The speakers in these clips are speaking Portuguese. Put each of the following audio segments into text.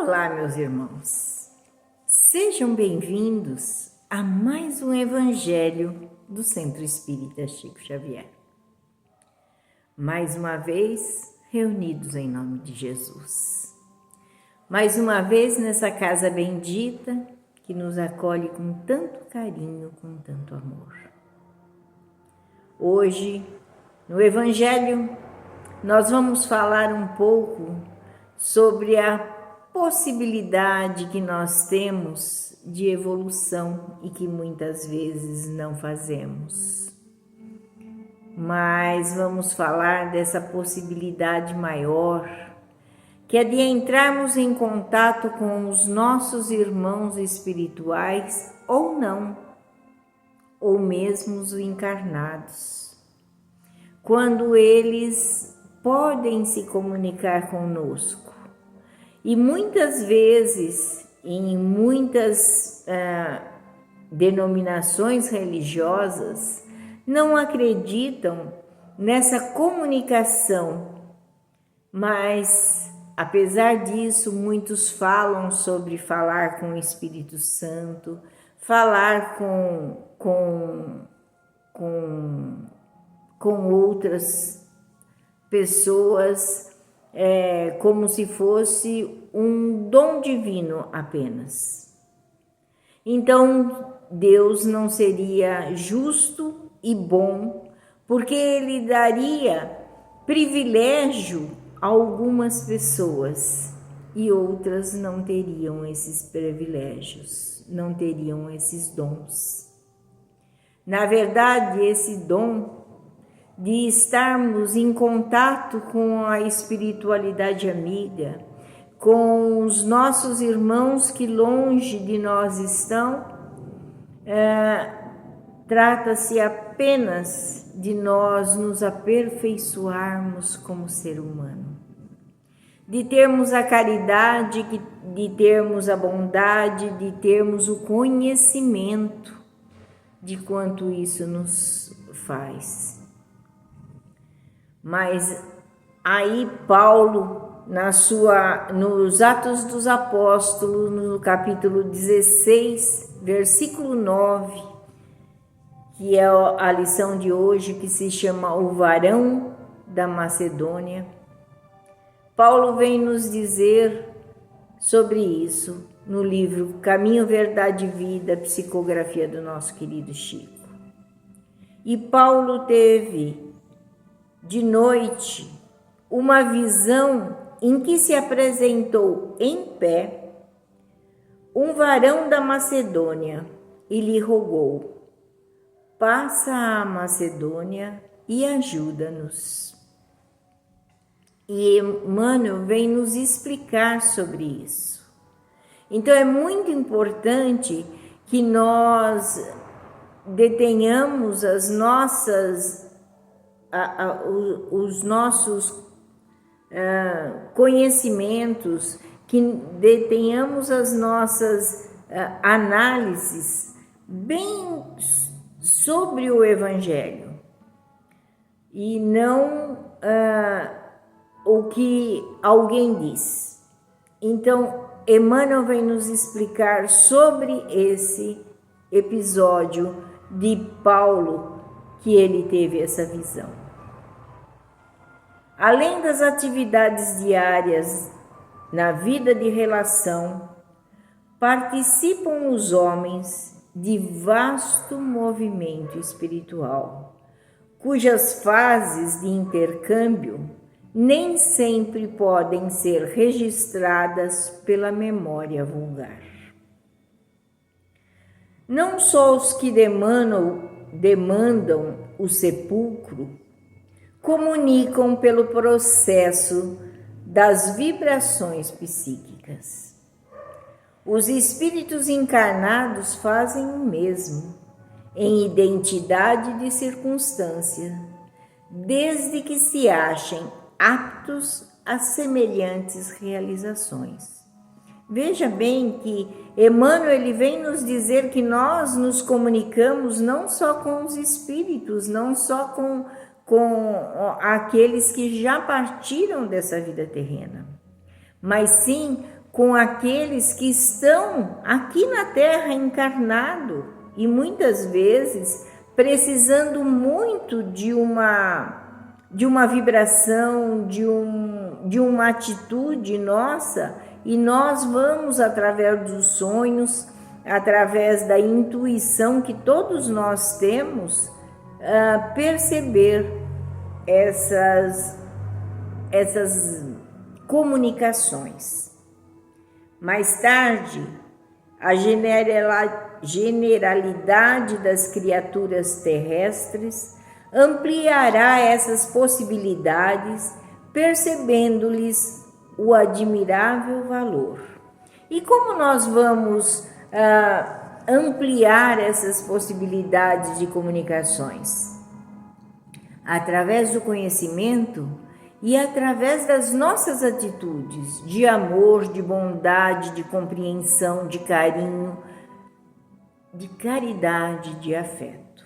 Olá, meus irmãos. Sejam bem-vindos a mais um Evangelho do Centro Espírita Chico Xavier. Mais uma vez, reunidos em nome de Jesus. Mais uma vez nessa casa bendita que nos acolhe com tanto carinho, com tanto amor. Hoje, no Evangelho, nós vamos falar um pouco sobre a possibilidade que nós temos de evolução e que muitas vezes não fazemos. Mas vamos falar dessa possibilidade maior, que é de entrarmos em contato com os nossos irmãos espirituais ou não, ou mesmo os encarnados, quando eles podem se comunicar conosco. E muitas vezes, em muitas denominações religiosas, não acreditam nessa comunicação, mas, apesar disso, muitos falam sobre falar com o Espírito Santo, falar com outras pessoas, como se fosse um dom divino apenas. Então, Deus não seria justo e bom, porque Ele daria privilégio a algumas pessoas e outras não teriam esses privilégios, não teriam esses dons. Na verdade, esse dom de estarmos em contato com a espiritualidade amiga, com os nossos irmãos que longe de nós estão, trata-se apenas de nós nos aperfeiçoarmos como ser humano, de termos a caridade, de termos a bondade, de termos o conhecimento de quanto isso nos faz. Mas aí Paulo, nos Atos dos Apóstolos, no capítulo 16, versículo 9, que é a lição de hoje, que se chama O Varão da Macedônia, Paulo vem nos dizer sobre isso no livro Caminho, Verdade e Vida, psicografia do nosso querido Chico. E Paulo teve de noite uma visão em que se apresentou em pé um varão da Macedônia e lhe rogou: passa à Macedônia e ajuda-nos. E Emmanuel vem nos explicar sobre isso. Então é muito importante que nós detenhamos os nossos conhecimentos, que detenhamos as nossas análises bem sobre o Evangelho e não o que alguém diz. Então, Emmanuel vem nos explicar sobre esse episódio de Paulo, que ele teve essa visão. Além das atividades diárias na vida de relação, participam os homens de vasto movimento espiritual, cujas fases de intercâmbio nem sempre podem ser registradas pela memória vulgar. Não só os que demandam o sepulcro comunicam pelo processo das vibrações psíquicas. Os espíritos encarnados fazem o mesmo, em identidade de circunstância, desde que se achem aptos a semelhantes realizações. Veja bem que Emmanuel ele vem nos dizer que nós nos comunicamos não só com os espíritos, não só com aqueles que já partiram dessa vida terrena, mas sim com aqueles que estão aqui na Terra encarnado e muitas vezes precisando muito de uma vibração, de uma atitude nossa, e nós vamos, através dos sonhos, através da intuição que todos nós temos, perceber essas comunicações. Mais tarde, a generalidade das criaturas terrestres ampliará essas possibilidades, percebendo-lhes o admirável valor. E como nós vamos ampliar essas possibilidades de comunicações? Através do conhecimento e através das nossas atitudes de amor, de bondade, de compreensão, de carinho, de caridade, de afeto.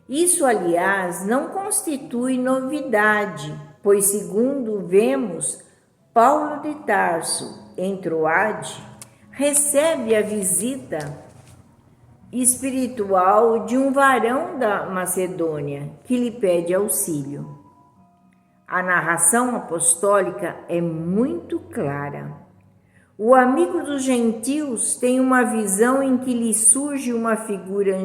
Isso, aliás, não constitui novidade, pois, segundo vemos, Paulo de Tarso, em Troade, recebe a visita espiritual de um varão da Macedônia que lhe pede auxílio. A narração apostólica é muito clara. O amigo dos gentios tem uma visão em que lhe surge uma figura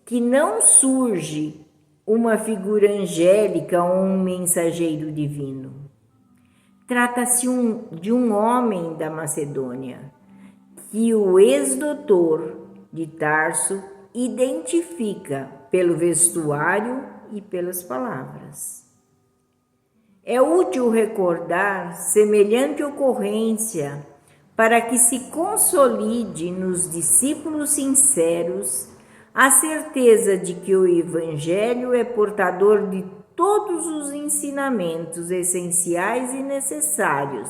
que não surge uma figura angélica ou um mensageiro divino. Trata-se de um homem da Macedônia que o ex-doutor de Tarso identifica pelo vestuário e pelas palavras. É útil recordar semelhante ocorrência para que se consolide nos discípulos sinceros a certeza de que o Evangelho é portador de todos os ensinamentos essenciais e necessários,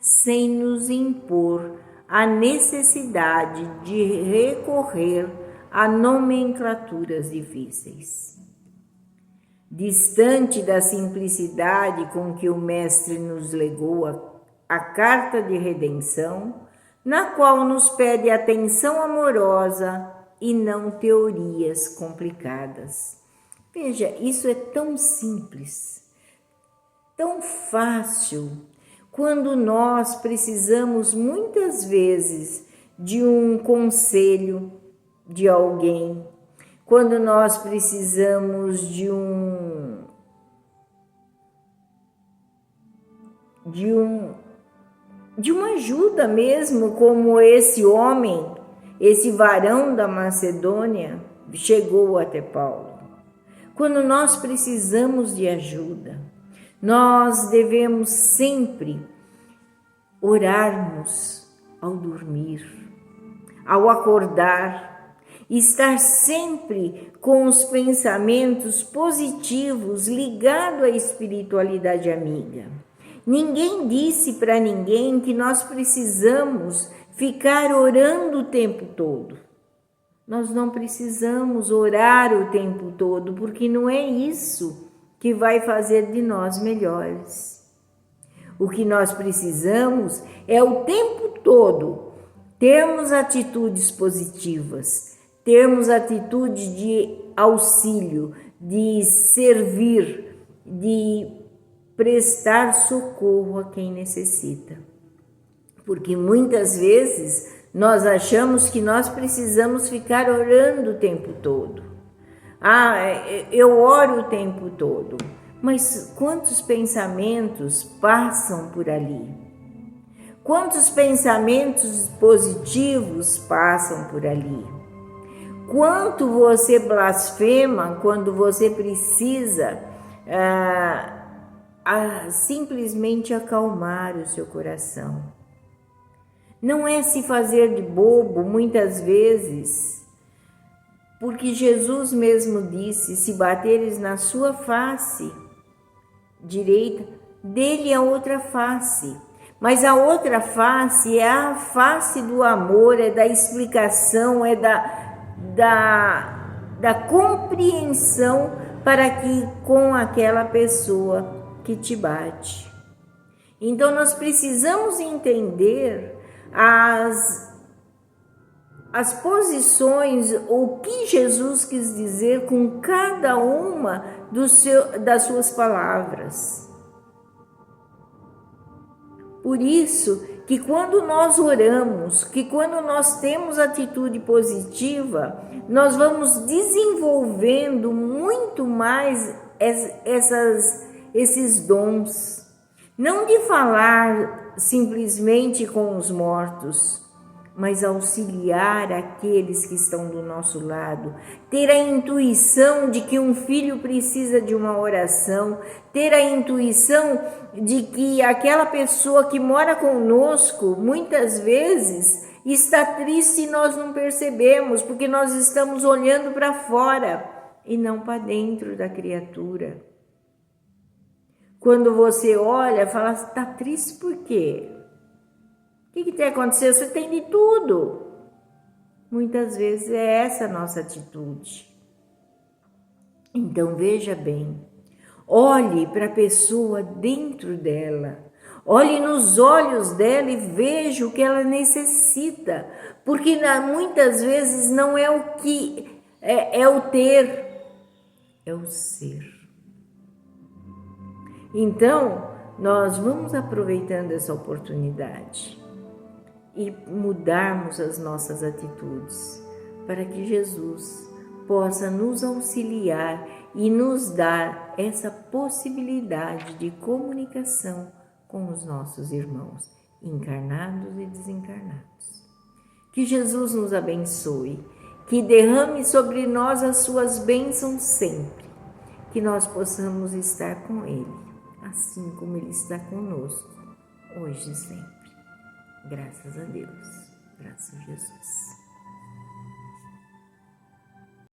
sem nos impor a necessidade de recorrer a nomenclaturas difíceis. Distante da simplicidade com que o Mestre nos legou a carta de redenção, na qual nos pede atenção amorosa e não teorias complicadas. Veja, isso é tão simples, tão fácil, quando nós precisamos muitas vezes de um conselho de alguém, quando nós precisamos de uma ajuda mesmo, como esse homem, esse varão da Macedônia chegou até Paulo. Quando nós precisamos de ajuda, nós devemos sempre orarmos ao dormir, ao acordar, estar sempre com os pensamentos positivos ligados à espiritualidade amiga. Ninguém disse para ninguém que nós precisamos ficar orando o tempo todo. Nós não precisamos orar o tempo todo, porque não é isso que vai fazer de nós melhores. O que nós precisamos é o tempo todo termos atitudes positivas, termos atitude de auxílio, de servir, de prestar socorro a quem necessita. Porque muitas vezes nós achamos que nós precisamos ficar orando o tempo todo. Eu oro o tempo todo, mas quantos pensamentos passam por ali? Quantos pensamentos positivos passam por ali? Quanto você blasfema quando você precisa simplesmente acalmar o seu coração. Não é se fazer de bobo muitas vezes, porque Jesus mesmo disse: se bateres na sua face direita, dê-lhe a outra face. Mas a outra face é a face do amor, é da explicação, é da compreensão para que com aquela pessoa que te bate. Então nós precisamos entender as posições, o que Jesus quis dizer com cada uma das suas palavras. Por isso que quando nós oramos, que quando nós temos atitude positiva, nós vamos desenvolvendo muito mais esses dons. Não de falar simplesmente com os mortos, mas auxiliar aqueles que estão do nosso lado, ter a intuição de que um filho precisa de uma oração, ter a intuição de que aquela pessoa que mora conosco, muitas vezes, está triste e nós não percebemos, porque nós estamos olhando para fora e não para dentro da criatura. Quando você olha, fala, está triste por quê? O que tem acontecido? Você tem de tudo. Muitas vezes é essa a nossa atitude. Então veja bem, olhe para a pessoa dentro dela, olhe nos olhos dela e veja o que ela necessita, porque muitas vezes não é o que é o ter, é o ser. Então nós vamos aproveitando essa oportunidade e mudarmos as nossas atitudes, para que Jesus possa nos auxiliar e nos dar essa possibilidade de comunicação com os nossos irmãos, encarnados e desencarnados. Que Jesus nos abençoe, que derrame sobre nós as suas bênçãos sempre, que nós possamos estar com Ele, assim como Ele está conosco, hoje e sempre. Graças a Deus, graças a Jesus.